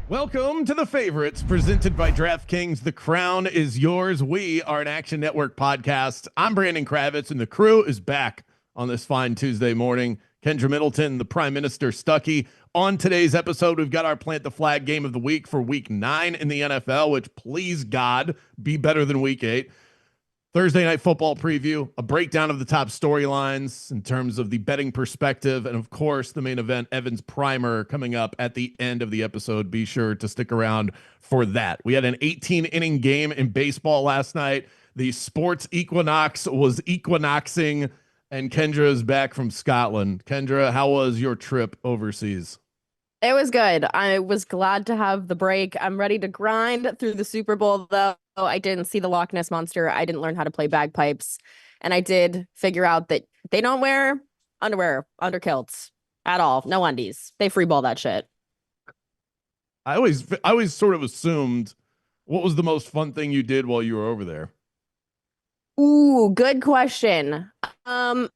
Welcome to The Favorites, presented by DraftKings. The crown is yours. We are an Action Network podcast. I'm Brandon Kravitz, and the crew is back on this fine Tuesday morning. Kendra Middleton, the Prime Minister Stuckey. On today's episode, we've got our Plant the Flag game of the week for Week 9 in the NFL, which, please God, be better than Week 8. Thursday Night Football preview, a breakdown of the top storylines in terms of the betting perspective, and of course, the main event, Evan's Primer, coming up at the end of the episode. Be sure to stick around for that. We had an 18-inning game in baseball last night. The sports equinox was equinoxing, and Kendra is back from Scotland. Kendra, how was your trip overseas? It was good. I was glad to have the break. I'm ready to grind through the Super Bowl, though. I didn't see the Loch Ness Monster. I didn't learn how to play bagpipes. And I did figure out that they don't wear underwear under kilts at all. No undies. They freeball that shit. I always sort of assumed, what was the most fun thing you did while you were over there? Ooh, good question.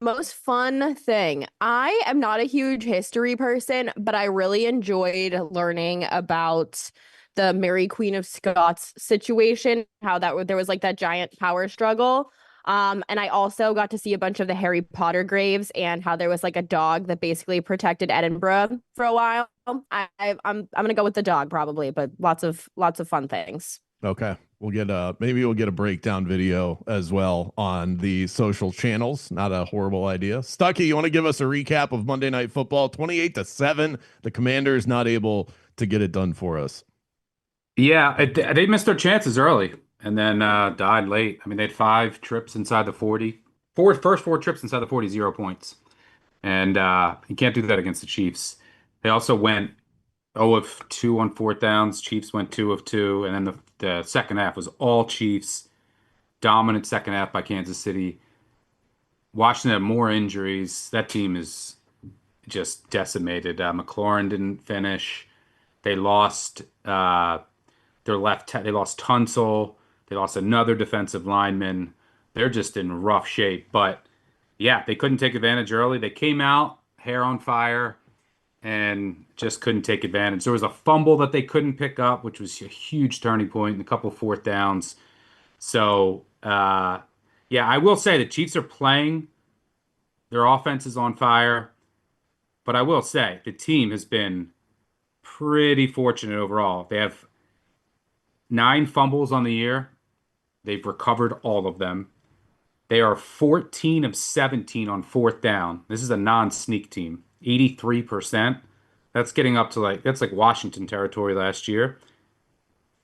Most fun thing. I am not a huge history person, but I really enjoyed learning about the Mary Queen of Scots situation, how there was like that giant power struggle. And I also got to see a bunch of the Harry Potter graves and how there was like a dog that basically protected Edinburgh for a while. I'm gonna go with the dog probably, but lots of fun things. Okay. Maybe we'll get a breakdown video as well on the social channels. Not a horrible idea. Stuckey, you want to give us a recap of Monday Night Football? 28-7. The Commanders not able to get it done for us. Yeah, they missed their chances early and then died late. I mean, they had 5 trips inside the 40. First 4 trips inside the 40, 0 points. And you can't do that against the Chiefs. They also went 0 of 2 on 4th downs. Chiefs went 2 of 2. And then the second half was all Chiefs. Dominant second half by Kansas City. Washington had more injuries. That team is just decimated. McLaurin didn't finish. They lost their left. They lost Tunsil. They lost another defensive lineman. They're just in rough shape. But yeah, they couldn't take advantage early. They came out hair on fire and just couldn't take advantage. There was a fumble that they couldn't pick up, which was a huge turning point, and a couple 4th downs. So yeah, I will say the Chiefs are playing. Their offense is on fire. But I will say the team has been pretty fortunate overall. They have 9 fumbles on the year. They've recovered all of them. They are 14 of 17 on 4th down. This is a non-sneak team. 83%. That's getting up to that's like Washington territory last year.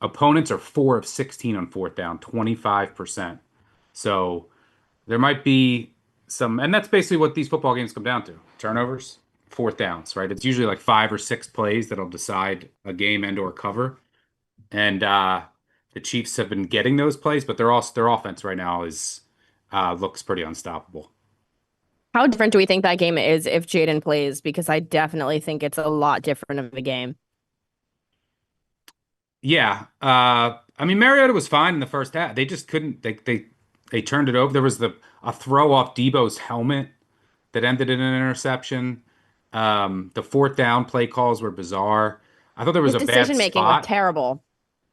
Opponents are 4 of 16 on 4th down, 25%. So there might be some, and that's basically what these football games come down to. Turnovers, 4th downs, right? It's usually like 5 or 6 plays that'll decide a game and or cover. And the Chiefs have been getting those plays, but their offense right now looks pretty unstoppable. How different do we think that game is if Jaden plays? Because I definitely think it's a lot different of a game. Yeah. I mean, Mariota was fine in the first half. They just couldn't. They turned it over. There was a throw off Debo's helmet that ended in an interception. The 4th down play calls were bizarre. I thought there was a bad spot. Decision making was terrible.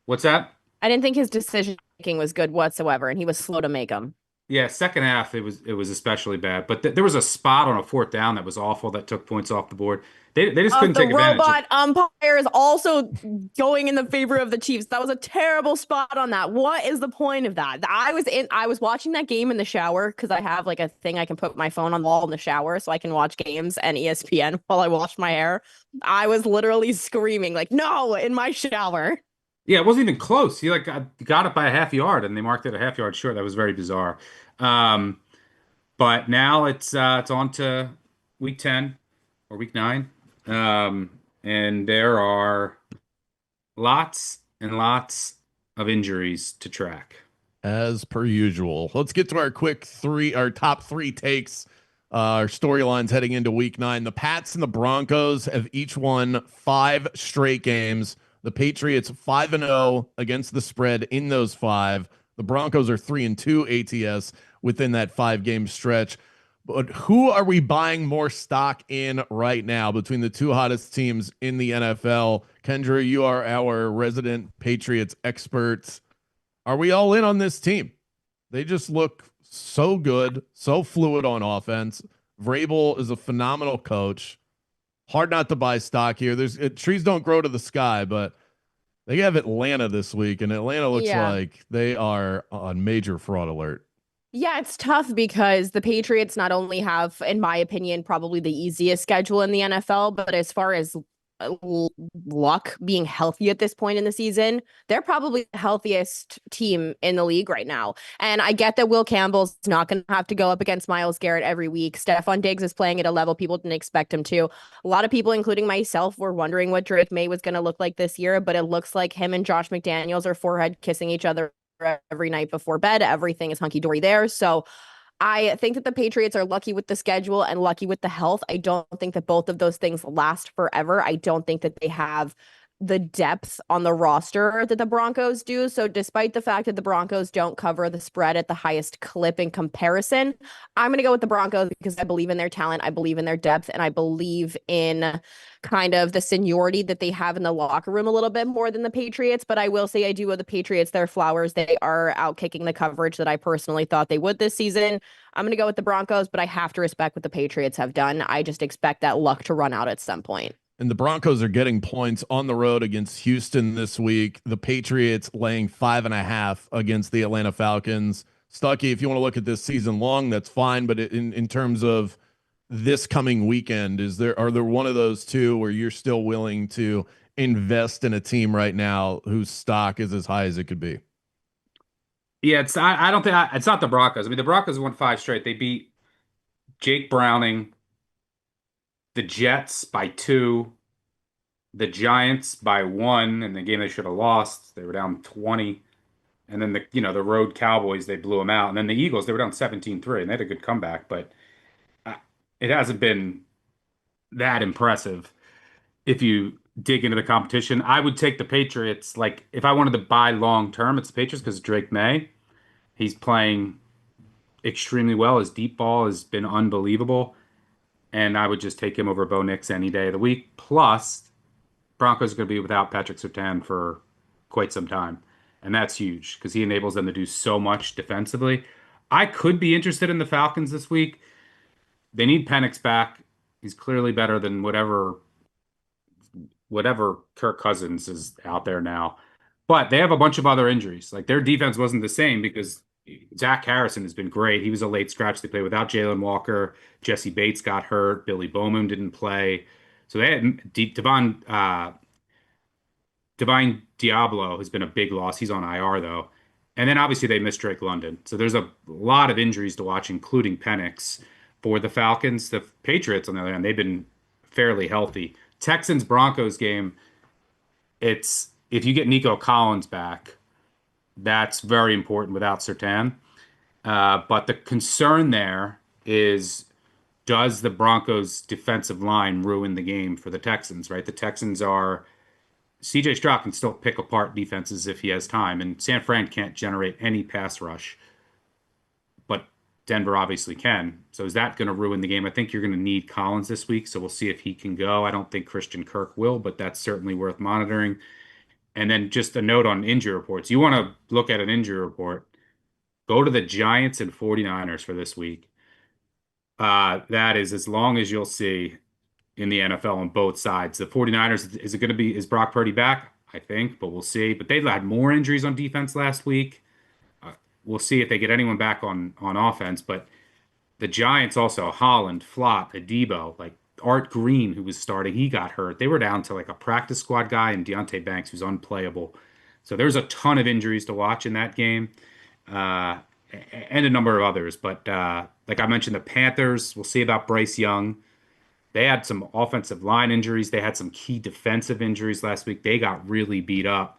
What's that? I didn't think his decision making was good whatsoever, and he was slow to make them. Yeah, second half it was especially bad. But there was a spot on a 4th down that was awful that took points off the board. They just couldn't take advantage. The robot umpire is also going in the favor of the Chiefs. That was a terrible spot on that. What is the point of that? I was watching that game in the shower because I have like a thing I can put my phone on the wall in the shower so I can watch games and ESPN while I wash my hair. I was literally screaming like, "No!" in my shower. Yeah, it wasn't even close. He got it by a half yard, and they marked it a half yard short. That was very bizarre. But now it's on to week 10 or week 9. And there are lots and lots of injuries to track. As per usual. Let's get to our top three takes, our storylines heading into week 9. The Pats and the Broncos have each won 5 straight games. The Patriots 5-0 against the spread in those 5. The Broncos are 3-2 ATS within that 5-game stretch. But who are we buying more stock in right now between the two hottest teams in the NFL? Kendra, you are our resident Patriots expert. Are we all in on this team? They just look so good, so fluid on offense. Vrabel is a phenomenal coach. Hard not to buy stock here. Trees don't grow to the sky, but they have Atlanta this week, and Atlanta looks Yeah. like they are on major fraud alert. Yeah, it's tough because the Patriots not only have, in my opinion, probably the easiest schedule in the NFL, but as far as luck being healthy at this point in the season, they're probably the healthiest team in the league right now. And I get that Will Campbell's not going to have to go up against Myles Garrett every week. Stephon Diggs is playing at a level people didn't expect him to. A lot of people, including myself, were wondering what Drake May was going to look like this year, but it looks like him and Josh McDaniels are forehead kissing each other every night before bed. Everything is hunky dory there. So I think that the Patriots are lucky with the schedule and lucky with the health. I don't think that both of those things last forever. I don't think that they have the depth on the roster that the Broncos do. So despite the fact that the Broncos don't cover the spread at the highest clip in comparison, I'm going to go with the Broncos because I believe in their talent, I believe in their depth, and I believe in kind of the seniority that they have in the locker room a little bit more than the Patriots. But I will say I do owe the Patriots their flowers. They are out kicking the coverage that I personally thought they would this season. I'm going to go with the Broncos, but I have to respect what the Patriots have done. I just expect that luck to run out at some point. And the Broncos are getting points on the road against Houston this week. The Patriots laying 5.5 against the Atlanta Falcons. Stuckey, if you want to look at this season long, that's fine. But in terms of this coming weekend, are there one of those two where you're still willing to invest in a team right now whose stock is as high as it could be? Yeah, I don't think it's not the Broncos. I mean, the Broncos won 5 straight. They beat Jake Browning, the Jets by 2, the Giants by 1 in the game they should have lost. They were down 20. And then the road Cowboys, they blew them out. And then the Eagles, they were down 17-3 and they had a good comeback, but uh, it hasn't been that impressive. If you dig into the competition, I would take the Patriots. Like if I wanted to buy long term, it's the Patriots because Drake May. He's playing extremely well. His deep ball has been unbelievable. And I would just take him over Bo Nix any day of the week. Plus, Broncos are going to be without Patrick Surtain for quite some time. And that's huge because he enables them to do so much defensively. I could be interested in the Falcons this week. They need Penix back. He's clearly better than whatever Kirk Cousins is out there now. But they have a bunch of other injuries. Like their defense wasn't the same because Zach Harrison has been great. He was a late scratch. They played without Jalen Walker. Jesse Bates got hurt. Billy Bowman didn't play. So they had Divine Diablo has been a big loss. He's on IR though. And then obviously they missed Drake London. So there's a lot of injuries to watch, including Penix for the Falcons. The Patriots, on the other hand, they've been fairly healthy. Texans Broncos game, it's if you get Nico Collins back, that's very important without Surtain. But the concern there is, does the Broncos defensive line ruin the game for the Texans, right? The Texans are CJ Stroud can still pick apart defenses if he has time, and San Fran can't generate any pass rush, but Denver obviously can. So is that going to ruin the game? I think you're going to need Collins this week, so we'll see if he can go. I don't think Christian Kirk will, but that's certainly worth monitoring. And then just a note on injury reports. You want to look at an injury report, go to the Giants and 49ers for this week. That is as long as you'll see in the NFL on both sides. The 49ers, is Brock Purdy back? I think, but we'll see. But they've had more injuries on defense last week. We'll see if they get anyone back on offense. But the Giants also, Holland, Flott, Adebo, like Art Green, who was starting, he got hurt. They were down to like a practice squad guy and Deontay Banks, who's unplayable. So there's a ton of injuries to watch in that game, uh, and a number of others. But like I mentioned, the Panthers, we'll see about Bryce Young. They had some offensive line injuries. They had some key defensive injuries last week. They got really beat up,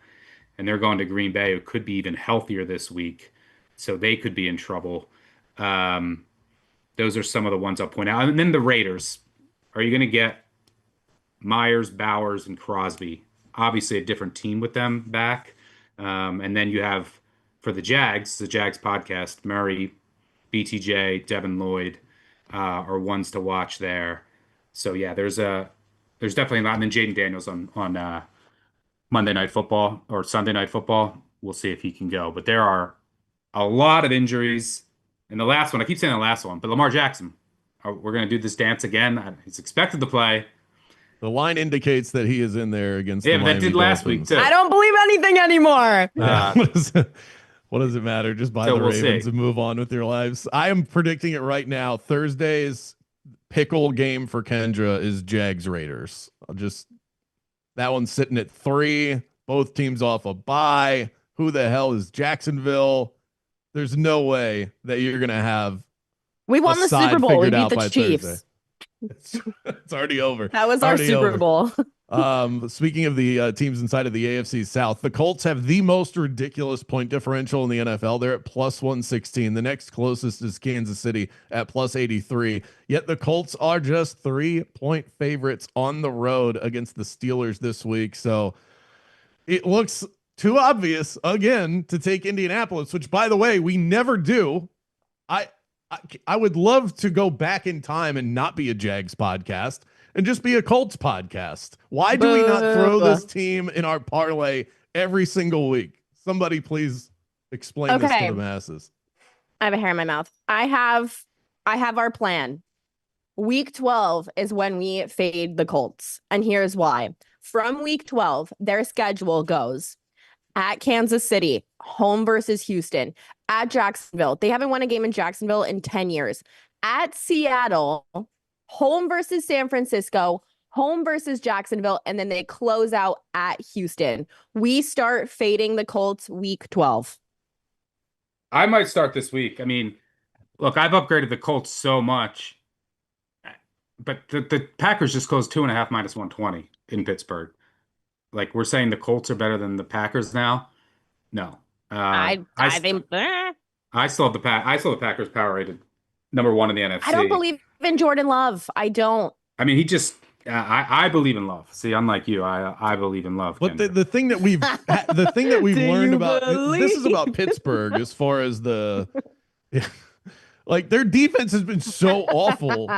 and they're going to Green Bay, who could be even healthier this week. So they could be in trouble. Um, those are some of the ones I'll point out. And then the Raiders. Are you going to get Myers, Bowers, and Crosby? Obviously, a different team with them back. And then you have, for the Jags podcast, Murray, BTJ, Devin Lloyd are ones to watch there. So yeah, there's definitely a lot. And then Jaden Daniels on Monday Night Football or Sunday Night Football. We'll see if he can go. But there are a lot of injuries. And the last one, I keep saying the last one, but Lamar Jackson. We're going to do this dance again. He's expected to play. The line indicates that he is in there against the Yeah, but that Miami did last week Dolphins. too. I don't believe anything anymore. What does it matter? Just buy So the we'll Ravens see. and move on with your lives. I am predicting it right now. Thursday's pickle game for Kendra is Jags Raiders. That one's sitting at 3. Both teams off a bye. Who the hell is Jacksonville? There's no way that you're gonna have. We won the side Super Bowl. We figured beat out the by Chiefs. Thursday. It's already over. That was our Already Super over. Bowl. Speaking of the teams inside of the AFC South, the Colts have the most ridiculous point differential in the NFL. They're at plus 116. The next closest is Kansas City at plus 83. Yet the Colts are just 3-point favorites on the road against the Steelers this week. So it looks too obvious again to take Indianapolis, which, by the way, we never do. I would love to go back in time and not be a Jags podcast and just be a Colts podcast. Why do we not throw this team in our parlay every single week? Somebody please explain this to the masses. I have a hair in my mouth. I have our plan. Week 12 is when we fade the Colts. And here's why. From week 12, their schedule goes at Kansas City, home versus Houston, at Jacksonville. They haven't won a game in Jacksonville in 10 years. At Seattle, home versus San Francisco, home versus Jacksonville, and then they close out at Houston. We start fading the Colts week 12. I might start this week. I mean, look, I've upgraded the Colts so much, but the Packers just closed 2.5 minus 120 in Pittsburgh. Like, we're saying the Colts are better than the Packers now. No, I think I still have the Packers power rated number 1 in the NFC. I don't believe in Jordan Love. I don't. I mean, he just. I believe in love. See, unlike you, I believe in love. But the thing that we've learned about this is about Pittsburgh as far as like their defense has been so awful.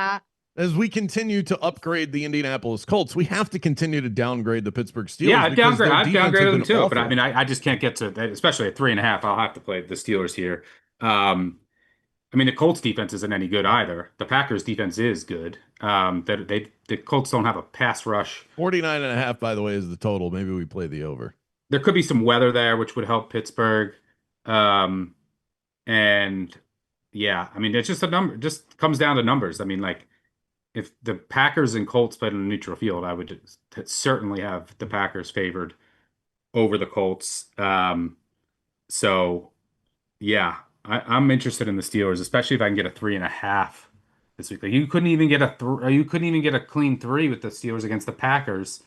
As we continue to upgrade the Indianapolis Colts, we have to continue to downgrade the Pittsburgh Steelers. Yeah, I've downgraded them too, awful. but I mean, I just can't get to, especially at 3.5. I'll have to play the Steelers here. I mean, the Colts defense isn't any good either. The Packers defense is good. The Colts don't have a pass rush. 49.5, by the way, is the total. Maybe we play the over. There could be some weather there, which would help Pittsburgh. And yeah, I mean, it's just a number. It just comes down to numbers. I mean, like, if the Packers and Colts played on a neutral field, I would certainly have the Packers favored over the Colts. So yeah, I'm interested in the Steelers, especially if I can get a 3.5 this week. Like, you couldn't even get a clean 3 with the Steelers against the Packers.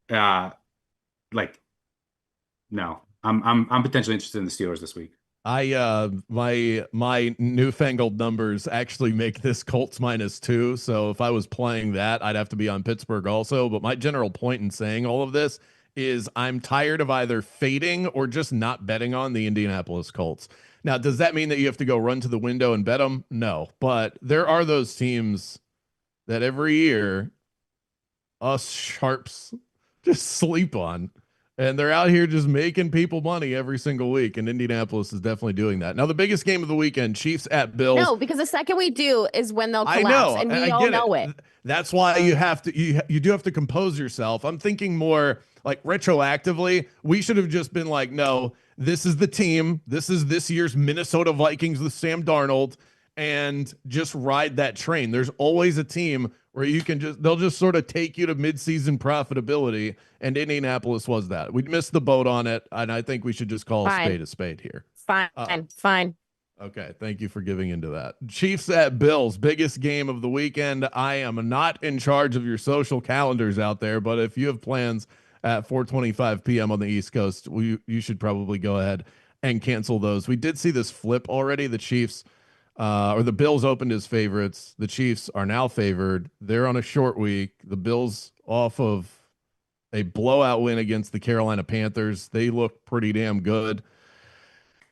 Like, no, I'm potentially interested in the Steelers this week. My newfangled numbers actually make this Colts -2. So if I was playing that, I'd have to be on Pittsburgh also. But my general point in saying all of this is I'm tired of either fading or just not betting on the Indianapolis Colts. Now, does that mean that you have to go run to the window and bet them? No, but there are those teams that every year us sharps just sleep on. And they're out here just making people money every single week. And Indianapolis is definitely doing that. Now, the biggest game of the weekend, Chiefs at Bills. No, because the second we do is when they'll collapse. I know, and we I all get know it. That's why you have to, you do have to compose yourself. I'm thinking more like retroactively. We should have just been like, no, this is the team. This is this year's Minnesota Vikings with Sam Darnold, and just ride that train. There's always a team where they'll just sort of take you to midseason profitability. And Indianapolis was that. We missed the boat on it. And I think we should just call a spade here. Fine. Okay, thank you for giving into that. Chiefs at Bills, biggest game of the weekend. I am not in charge of your social calendars out there, but if you have plans at 4:25 p.m. on the East Coast, you should probably go ahead and cancel those. We did see this flip already. The Chiefs or the Bills opened as favorites. The Chiefs are now favored. They're on a short week. The Bills off of a blowout win against the Carolina Panthers. They look pretty damn good.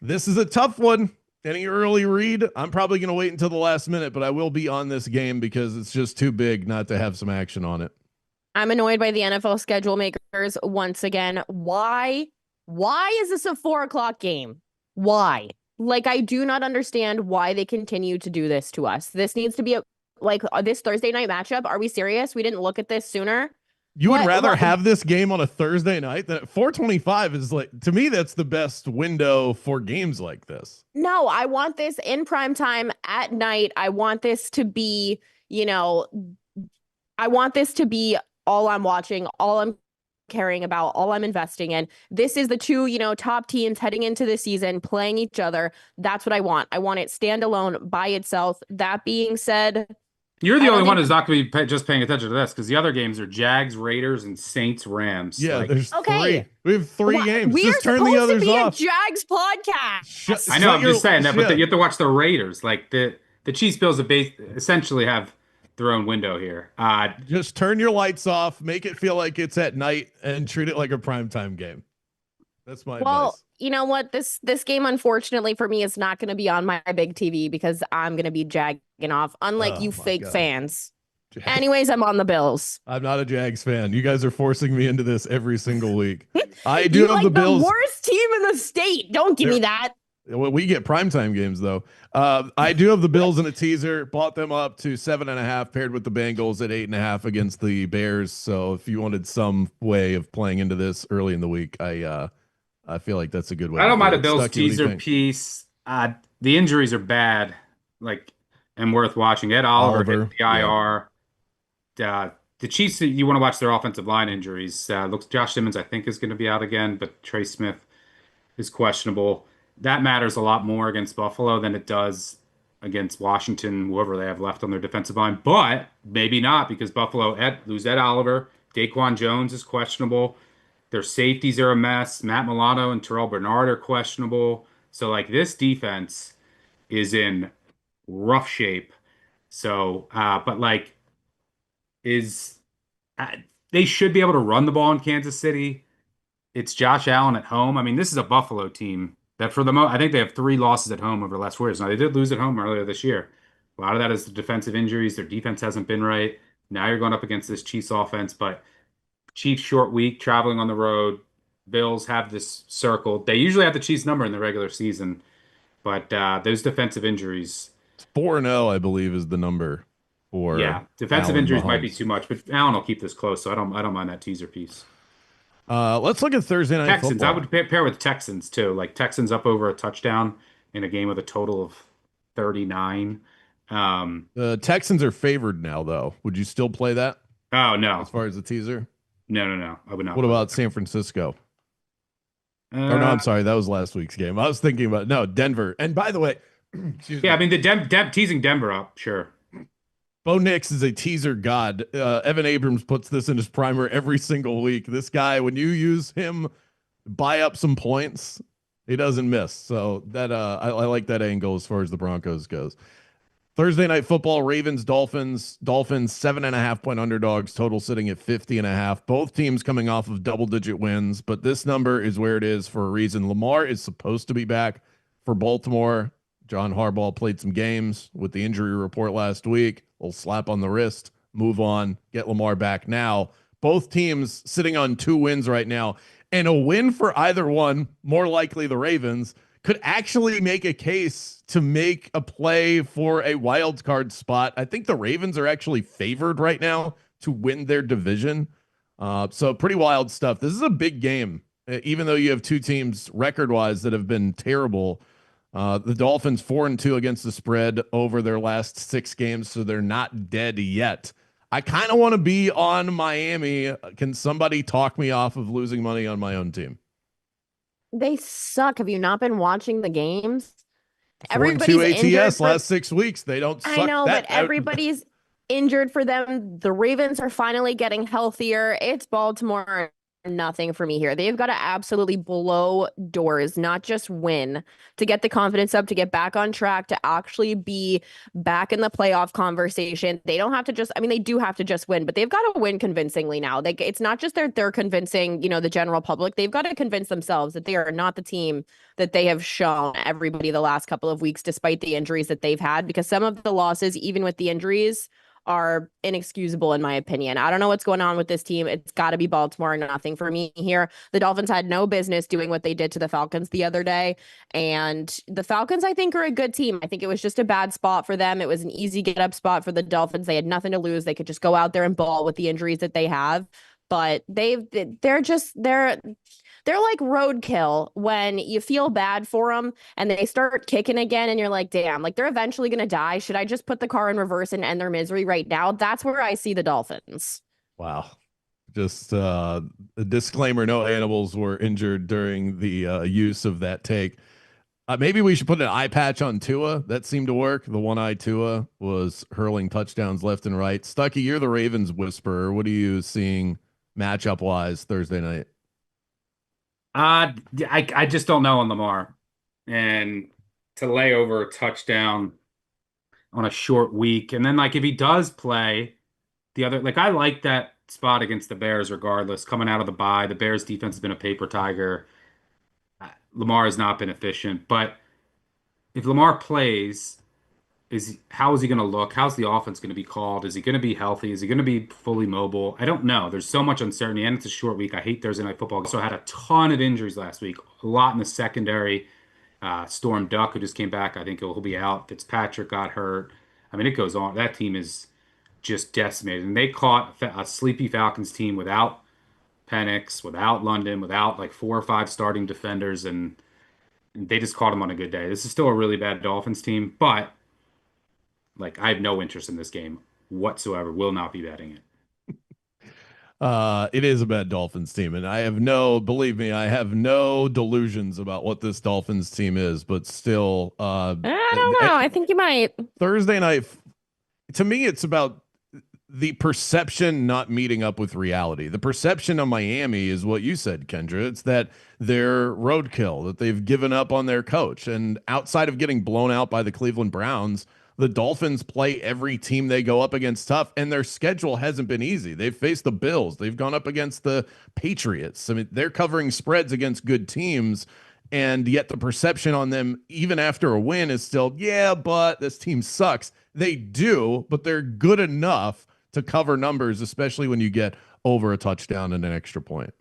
This is a tough one. Any early read? I'm probably going to wait until the last minute, but I will be on this game because it's just too big not to have some action on it. I'm annoyed by the NFL schedule makers once again. Why? Why is this a 4:00 game? Why? Like, I do not understand why they continue to do this to us. This needs to be this Thursday night matchup. Are we serious? We didn't look at this sooner. You would rather have this game on a Thursday night than 4:25 is like, to me, that's the best window for games like this. No, I want this in prime time at night. I want this to be, I want this to be all I'm watching, all I'm caring about, all I'm investing in. This is the two, top teams heading into the season playing each other. That's what I want. I want it standalone by itself. That being said, you're the only one who's not going to be just paying attention to this because the other games are Jags, Raiders, and Saints, Rams. Yeah, there's three. We have three games. We just are turn the others supposed to be off. a Jags podcast. I know. I'm just saying that, but you have to watch the Raiders. Like the Chiefs, Bills essentially have their own window here. Just turn your lights off, make it feel like it's at night, and treat it like a primetime game. That's my advice. You know what? This game, unfortunately for me, is not going to be on my big TV because I'm going to be jagging off, unlike you fake fans. Anyways, I'm on the Bills. I'm not a Jags fan. You guys are forcing me into this every single week. I do have the Bills. The worst team in the state. Don't give me that. Well, we get primetime games, though. I do have the Bills in a teaser. Bought them up to 7.5, paired with the Bengals at 8.5 against the Bears. So if you wanted some way of playing into this early in the week, I feel like that's a good way. I don't mind a Bills teaser piece. The injuries are bad, and worth watching. Ed Oliver hit the IR. Yeah. The Chiefs, you want to watch their offensive line injuries. Looks Josh Simmons, I think, is going to be out again, but Trey Smith is questionable. That matters a lot more against Buffalo than it does against Washington, whoever they have left on their defensive line. But maybe not because Buffalo lose Ed Oliver. Daquan Jones is questionable. Their safeties are a mess. Matt Milano and Terrell Bernard are questionable. So, this defense is in rough shape. So, they should be able to run the ball in Kansas City. It's Josh Allen at home. I mean, this is a Buffalo team that for the most, I think they have 3 losses at home over the last 4 years. Now, they did lose at home earlier this year. A lot of that is the defensive injuries. Their defense hasn't been right. Now you're going up against this Chiefs offense, but Chiefs short week, traveling on the road. Bills have this circled. They usually have the Chiefs number in the regular season, but those defensive injuries. 4-0, I believe, is the number for. Yeah, defensive injuries might be too much, but Allen will keep this close, so I don't mind that teaser piece. Let's look at Thursday night Texans. football. I would pair with Texans too. Texans up over a touchdown in a game with a total of 39. The Texans are favored now, though. Would you still play that? Oh no, as far as the teaser. No. I would not. What about San Francisco? Or no, I'm sorry. That was last week's game. I was thinking about Denver. And by the way, I mean the teasing Denver up, sure. Bo Nix is a teaser god. Evan Abrams puts this in his primer every single week. This guy, when you use him, buy up some points, he doesn't miss. So that I like that angle as far as the Broncos goes. Thursday night football, Ravens, Dolphins, 7.5-point underdogs, total sitting at 50.5. Both teams coming off of double-digit wins, but this number is where it is for a reason. Lamar is supposed to be back for Baltimore. John Harbaugh played some games with the injury report last week. A little slap on the wrist, move on, get Lamar back now. Both teams sitting on 2 wins right now, and a win for either one, more likely the Ravens, could actually make a case to make a play for a wild card spot. I think the Ravens are actually favored right now to win their division. So pretty wild stuff. This is a big game, even though you have 2 teams record-wise that have been terrible. The Dolphins 4-2 against the spread over their last 6 games, so they're not dead yet. I kind of want to be on Miami. Can somebody talk me off of losing money on my own team? They suck. Have you not been watching the games? 4-2 Everybody's injured ATS last 6 weeks. They don't I suck know, that but out. everybody's injured for them. The Ravens are finally getting healthier. It's Baltimore. Nothing for me here. They've got to absolutely blow doors, not just win, to get the confidence up, to get back on track, to actually be back in the playoff conversation. They don't have to just, I mean, they do have to just win, but they've got to win convincingly now. It's not just they're convincing, the general public. They've got to convince themselves that they are not the team that they have shown everybody the last couple of weeks, despite the injuries that they've had, because some of the losses, even with the injuries, are inexcusable in my opinion. I don't know what's going on with this team. It's got to be Baltimore. Nothing for me here. The Dolphins had no business doing what they did to the Falcons the other day. And the Falcons, I think, are a good team. I think it was just a bad spot for them. It was an easy get up spot for the Dolphins. They had nothing to lose. They could just go out there and ball with the injuries that they have. But they're like roadkill when you feel bad for them and they start kicking again and you're like, damn, like they're eventually going to die. Should I just put the car in reverse and end their misery right now? That's where I see the Dolphins. Wow. Just a disclaimer, no animals were injured during the use of that take. Maybe we should put an eye patch on Tua. That seemed to work. The one-eye Tua was hurling touchdowns left and right. Stuckey, you're the Ravens whisperer. What are you seeing matchup-wise Thursday night? I just don't know on Lamar. And to lay over a touchdown on a short week. And then, like, if he does play the other, like, I like that spot against the Bears regardless. Coming out of the bye, the Bears defense has been a paper tiger. Lamar has not been efficient. But if Lamar plays, how is he going to look? How's the offense going to be called? Is he going to be healthy? Is he going to be fully mobile? I don't know. There's so much uncertainty, and it's a short week. I hate Thursday Night Football. Also had a ton of injuries last week, a lot in the secondary. Storm Duck, who just came back, I think he'll be out. Fitzpatrick got hurt. I mean, it goes on. That team is just decimated. And they caught a sleepy Falcons team without Penix, without London, without like 4 or 5 starting defenders, and they just caught them on a good day. This is still a really bad Dolphins team, but like, I have no interest in this game whatsoever. Will not be betting it. It is a bad Dolphins team, and believe me, I have no delusions about what this Dolphins team is, but still, I don't know. I think you might. Thursday night, to me, it's about the perception not meeting up with reality. The perception of Miami is what you said, Kendra. It's that they're roadkill, that they've given up on their coach. And outside of getting blown out by the Cleveland Browns, the Dolphins play every team they go up against tough, and their schedule hasn't been easy. They've faced the Bills. They've gone up against the Patriots. I mean, they're covering spreads against good teams, and yet the perception on them, even after a win, is still, yeah, but this team sucks. They do, but they're good enough to cover numbers, especially when you get over a touchdown and an extra point.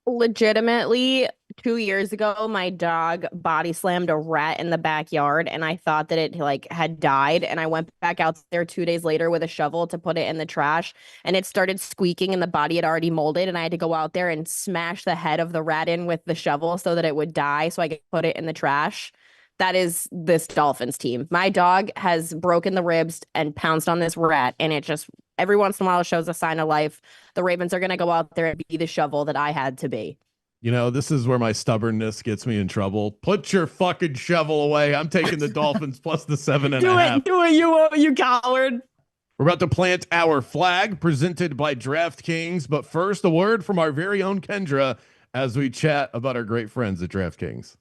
Legitimately, 2 years ago, my dog body slammed a rat in the backyard, and I thought that it like had died. And I went back out there 2 days later with a shovel to put it in the trash, and it started squeaking, and the body had already molded. And I had to go out there and smash the head of the rat in with the shovel so that it would die, so I could put it in the trash. That is this Dolphins team. My dog has broken the ribs and pounced on this rat, and it just every once in a while shows a sign of life. The Ravens are going to go out there and be the shovel that I had to be. You know, this is where my stubbornness gets me in trouble. Put your fucking shovel away. I'm taking the Dolphins plus the 7.5. Do it, you coward. We're about to plant our flag presented by DraftKings. But first, a word from our very own Kendra as we chat about our great friends at DraftKings.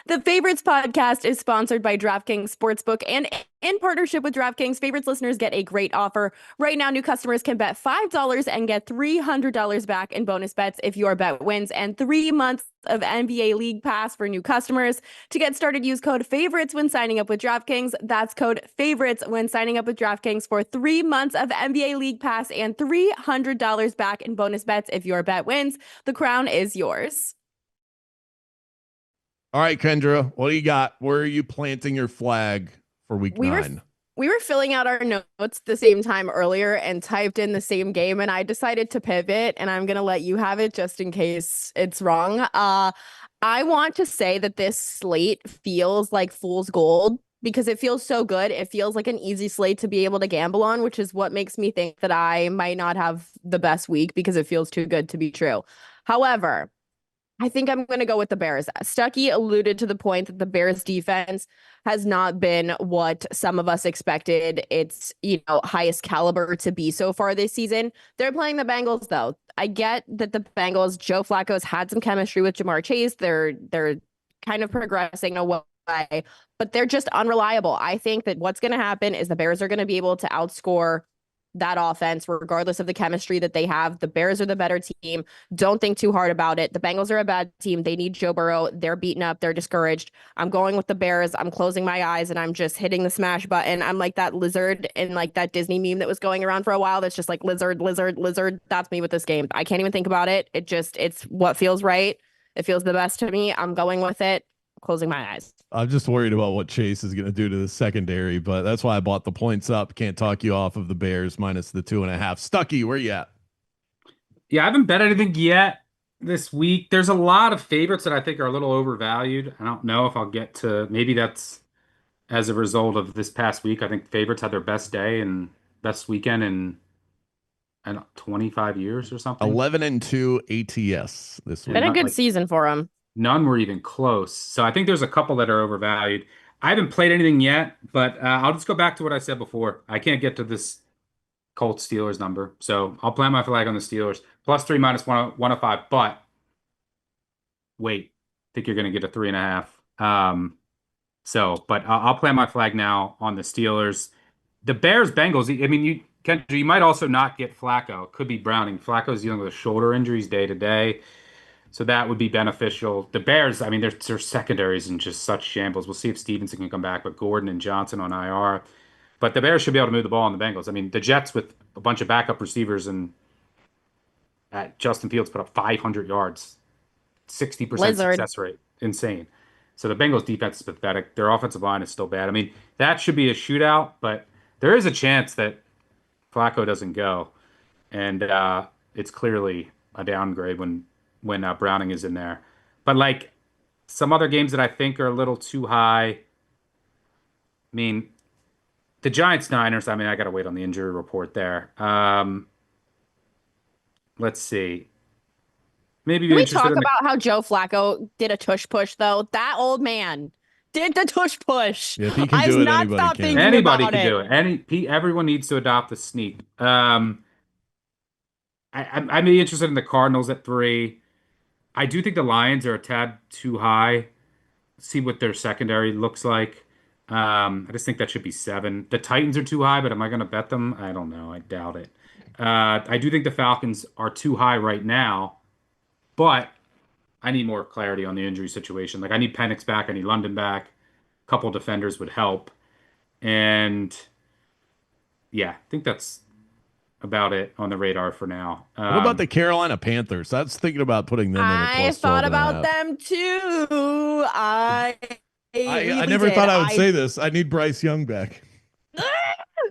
The Favorites podcast is sponsored by DraftKings Sportsbook, and in partnership with DraftKings, Favorites listeners get a great offer. Right now, new customers can bet $5 and get $300 back in bonus bets if your bet wins, and 3 months of NBA League Pass for new customers. To get started, use code FAVORITES when signing up with DraftKings. That's code FAVORITES when signing up with DraftKings for 3 months of NBA League Pass and $300 back in bonus bets if your bet wins. The crown is yours. All right, Kendra, what do you got? Where are you planting your flag for week 9? We were filling out our notes the same time earlier and typed in the same game, and I decided to pivot, and I'm going to let you have it just in case it's wrong. I want to say that this slate feels like fool's gold because it feels so good. It feels like an easy slate to be able to gamble on, which is what makes me think that I might not have the best week because it feels too good to be true. However, I think I'm going to go with the Bears. Stuckey alluded to the point that the Bears defense has not been what some of us expected its, highest caliber to be so far this season. They're playing the Bengals though. I get that the Bengals, Joe Flacco's had some chemistry with Jamar Chase. They're kind of progressing away, but they're just unreliable. I think that what's going to happen is the Bears are going to be able to outscore that offense, regardless of the chemistry that they have. The Bears are the better team. Don't think too hard about it. The Bengals are a bad team. They need Joe Burrow. They're beaten up. They're discouraged. I'm going with the Bears. I'm closing my eyes and I'm just hitting the smash button. I'm like that lizard in like that Disney meme that was going around for a while. That's just like lizard, lizard, lizard. That's me with this game. I can't even think about it. It's what feels right. It feels the best to me. I'm going with it. Closing my eyes. I'm just worried about what Chase is going to do to the secondary, but that's why I bought the points up. Can't talk you off of the Bears minus the 2.5. Stuckey, where you at? Yeah, I haven't bet anything yet this week. There's a lot of favorites that I think are a little overvalued. I don't know if I'll get to, maybe that's as a result of this past week. I think favorites had their best day and best weekend in 25 years or something. 11-2 ATS this week. Been a good season for them. None were even close. So I think there's a couple that are overvalued. I haven't played anything yet, but I'll just go back to what I said before. I can't get to this Colts Steelers number. So I'll plant my flag on the Steelers. +3 -105. But wait, I think you're going to get a 3.5. But I'll plant my flag now on the Steelers. The Bears Bengals. I mean, Kendra, you might also not get Flacco. It could be Browning. Flacco's dealing with shoulder injuries day to day. So that would be beneficial. The Bears, I mean, their secondaries in just such shambles. We'll see if Stevenson can come back, but Gordon and Johnson on IR. But the Bears should be able to move the ball on the Bengals. I mean, the Jets with a bunch of backup receivers and Justin Fields put up 500 yards, 60% success rate. Insane. So the Bengals defense is pathetic. Their offensive line is still bad. I mean, that should be a shootout, but there is a chance that Flacco doesn't go. And it's clearly a downgrade when Browning is in there. But like some other games that I think are a little too high. I mean, the Giants-Niners, I mean, I got to wait on the injury report there. Let's see. Maybe Can we talk about how Joe Flacco did a tush push, though? That old man did the tush push. Yeah, if he can do it, anybody can. Anybody can do it. Everyone needs to adopt the sneak. I'd be interested in the Cardinals at 3. I do think the Lions are a tad too high. See what their secondary looks like. I just think that should be 7. The Titans are too high, but am I going to bet them? I don't know. I doubt it. I do think the Falcons are too high right now, but I need more clarity on the injury situation. Like I need Penix back. I need London back. A couple defenders would help. And yeah, I think that's about it on the radar for now. What about the Carolina Panthers? I was thinking about putting them in at +12.5. I thought about them too. I never thought I would say this. I need Bryce Young back.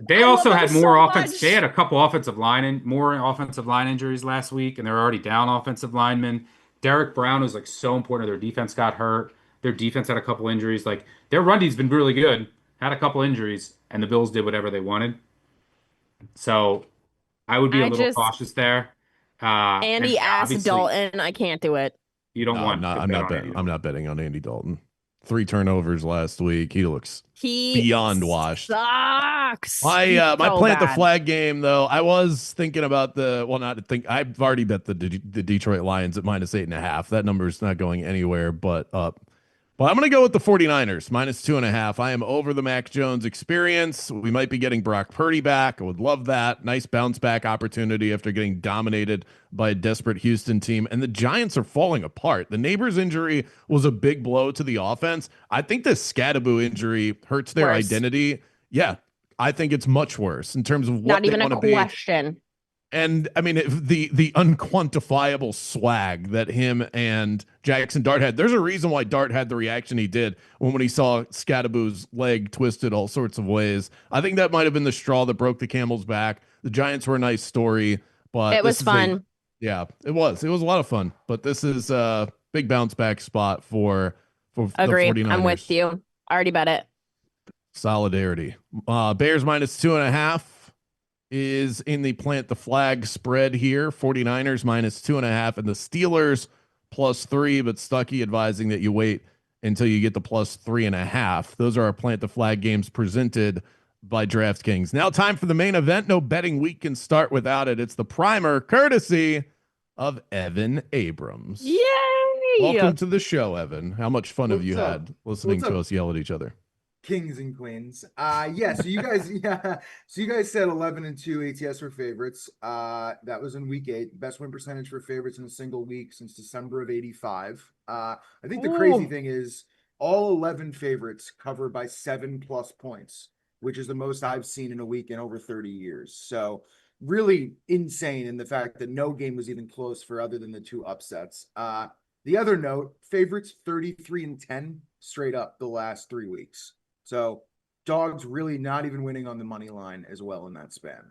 They also had more offense. They had a couple more offensive line injuries last week, and they're already down offensive linemen. Derek Brown was like so important. Their defense got hurt. Their defense had a couple injuries. Like their run D's been really good. Had a couple injuries, and the Bills did whatever they wanted. So I would be a little cautious there. Andy asked Dalton. I can't do it. You don't want. I'm not betting. I'm not betting on Andy Dalton. 3 turnovers last week. He looks beyond washed. Sucks. My plant the flag game though. I was thinking about I've already bet the Detroit Lions at -8.5. That number is not going anywhere but up. Well, I'm going to go with the 49ers, -2.5. I am over the Mac Jones experience. We might be getting Brock Purdy back. I would love that. Nice bounce back opportunity after getting dominated by a desperate Houston team. And the Giants are falling apart. The Neighbors injury was a big blow to the offense. I think the Scadaboo injury hurts their identity. Yeah, I think it's much worse in terms of what they want to be. Not even a question. And I mean, the unquantifiable swag that him and Jackson Dart had. There's a reason why Dart had the reaction he did when he saw Scadaboo's leg twisted all sorts of ways. I think that might have been the straw that broke the camel's back. The Giants were a nice story, but it was fun. It was. It was a lot of fun. But this is a big bounce back spot for the 49ers. I'm with you. I already bet it. Solidarity. Bears -2.5. is in the plant the flag spread here. 49ers -2.5, and the Steelers +3, but Stuckey advising that you wait until you get the +3.5. Those are our plant the flag games presented by DraftKings. Now time for the main event. No betting week can start without it. It's the primer courtesy of Evan Abrams. Yay! Welcome to the show, Evan. How much fun have you had listening What's to up? us yell at each other? Kings and queens. So you guys, so you guys said 11-2 ATS for favorites. That was in week 8. Best win percentage for favorites in a single week since December of '85. I think the crazy thing is all 11 favorites covered by 7+ points, which is the most I've seen in a week in over 30 years. So really insane in the fact that no game was even close for other than the 2 upsets. The other note, favorites 33-10 straight up the last 3 weeks. So dogs really not even winning on the money line as well in that span.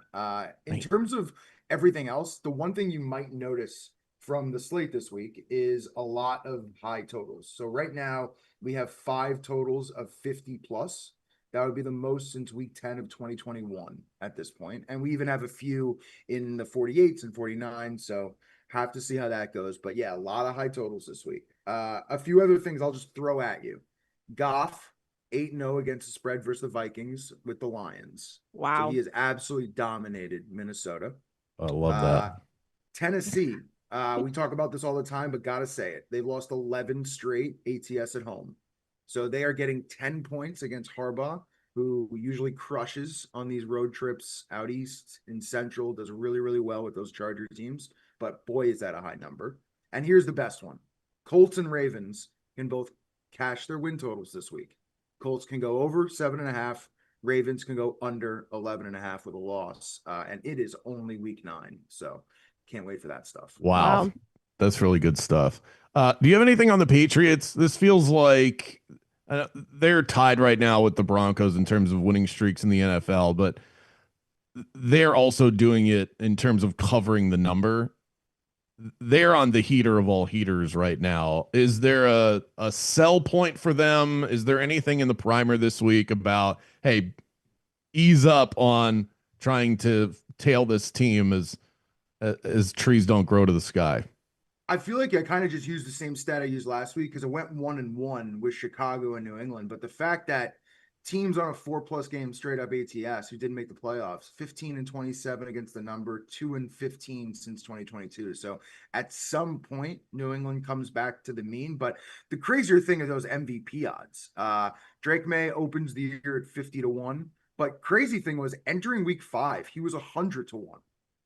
In terms of everything else, the one thing you might notice from the slate this week is a lot of high totals. So right now we have 5 totals of 50+. That would be the most since week 10 of 2021 at this point. And we even have a few in the 48s and 49. So have to see how that goes. But yeah, a lot of high totals this week. A few other things I'll just throw at you. Goff, 8-0 against the spread versus the Vikings with the Lions. Wow. So he has absolutely dominated Minnesota. I love that. Tennessee. We talk about this all the time, but gotta say it. They've lost 11 straight ATS at home. So they are getting 10 points against Harbaugh, who usually crushes on these road trips out east in Central, does really, really well with those Charger teams. But boy, is that a high number. And here's the best one. Colts and Ravens can both cash their win totals this week. Colts can go over 7.5. Ravens can go under 11.5 with a loss. And it is only week 9. So can't wait for that stuff. Wow. That's really good stuff. Do you have anything on the Patriots? This feels like they're tied right now with the Broncos in terms of winning streaks in the NFL, but they're also doing it in terms of covering the number. They're on the heater of all heaters right now. Is there a sell point for them? Is there anything in the primer this week about, hey, ease up on trying to tail this team as trees don't grow to the sky? I feel like I kind of just used the same stat I used last week because it went 1-1 with Chicago and New England. But the fact that teams on a 4+ game straight up ATS who didn't make the playoffs, 15-27 against the number, 2-15 since 2022. So at some point, New England comes back to the mean. But the crazier thing are those MVP odds. Drake May opens the year at 50-1. But crazy thing was entering week 5, he was 100-1.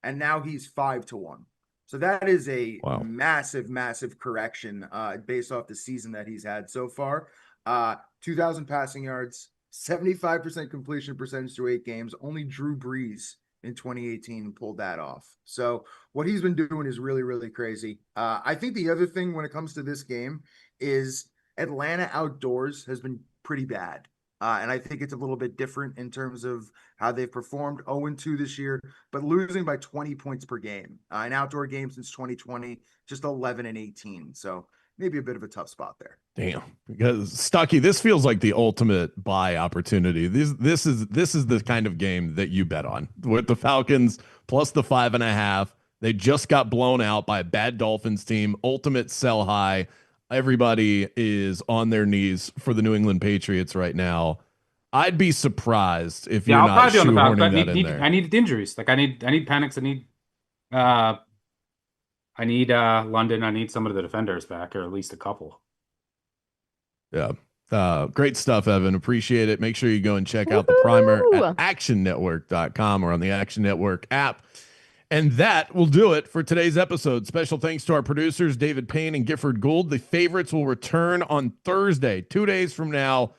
And now he's 5-1. So that is a massive, massive correction based off the season that he's had so far. 2,000 passing yards, 75% completion percentage through 8 games. Only Drew Brees in 2018 pulled that off. So what he's been doing is really, really crazy. I think the other thing when it comes to this game is Atlanta outdoors has been pretty bad. And I think it's a little bit different in terms of how they've performed. 0-2 this year, but losing by 20 points per game. An outdoor game since 2020, just 11-18. So maybe a bit of a tough spot there. Damn, because Stuckey, this feels like the ultimate buy opportunity. This is the kind of game that you bet on with the Falcons plus the 5.5. They just got blown out by a bad Dolphins team. Ultimate sell high. Everybody is on their knees for the New England Patriots right now. I'd be surprised if you're not shoehorning that in there. I need injuries. Like I need panics. I need London. I need some of the defenders back, or at least a couple. Yeah. Great stuff, Evan. Appreciate it. Make sure you go and check out the primer at actionnetwork.com or on the Action Network app. And that will do it for today's episode. Special thanks to our producers, David Payne and Gifford Gould. The favorites will return on Thursday, 2 days from now,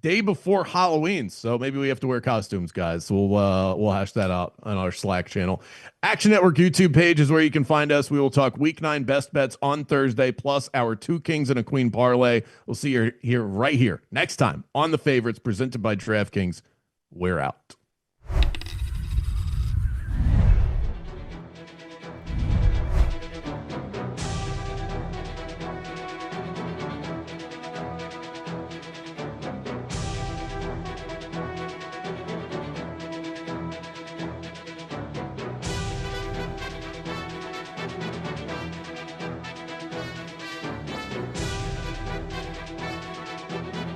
day before Halloween. So maybe we have to wear costumes, guys. So we'll hash that out on our Slack channel. Action Network YouTube page is where you can find us. We will talk Week 9 best bets on Thursday, plus our 2 kings and a queen parlay. We'll see you here right here next time on the favorites presented by DraftKings. We're out.